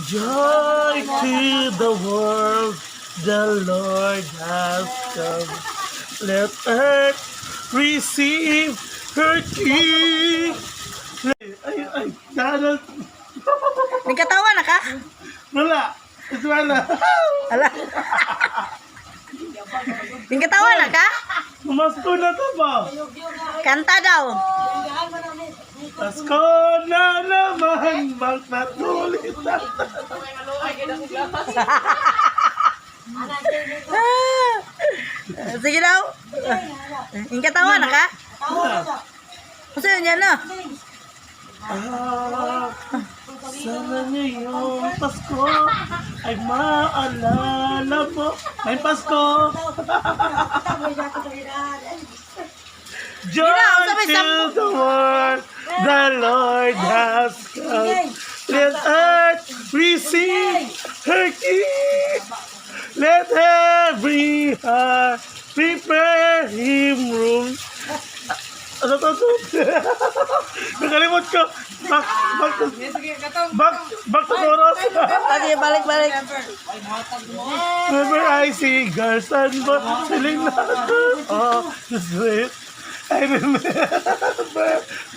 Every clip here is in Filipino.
Joy to the world, the Lord has come. Let earth receive her King. Ay, sana. Nagkatawa na ka? Wala. Wala. Ala. Nagkatawa na ka? Namasko na to ba? Kanta daw. Pasko na naman, magpatuloy na. Sige daw. Nagkatawa na ka? Kasi yun yan na. Sana ngayong Pasko ay maalala mo. May Pasko! Joy to the world, the Lord has come. Let earth receive her King. Let every heart prepare him room. Ano to? Nakalimot ko. Back to chorus. Sige, balik. Whenever I see girls and boys feeling natin. Oh, the sweet. I remember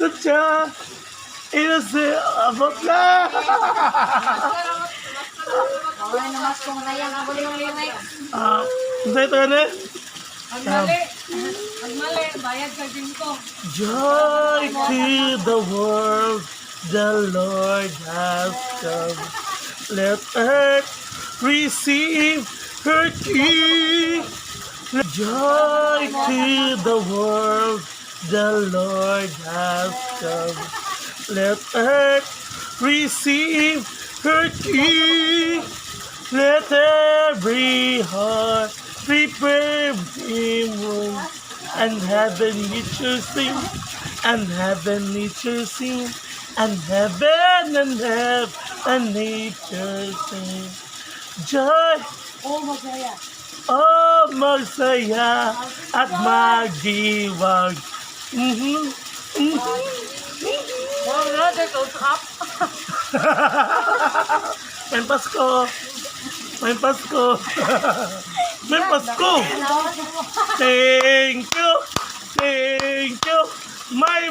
the child. Innocent about na. Namamasko na yan. Ang buling limay. Saan ito yan eh? Magmali. Bayad sa gym ko. Joy to the world, the Lord has come. Let earth receive her King. Joy to the world, the Lord has come. Let earth receive her King. Let every heart prepare him room. And heaven nature sing, and heaven nature sing, and heaven and nature sing. Joy, oh magsaya at magiwag. May Pasko. May Pasko. May Pasko. Thank you. My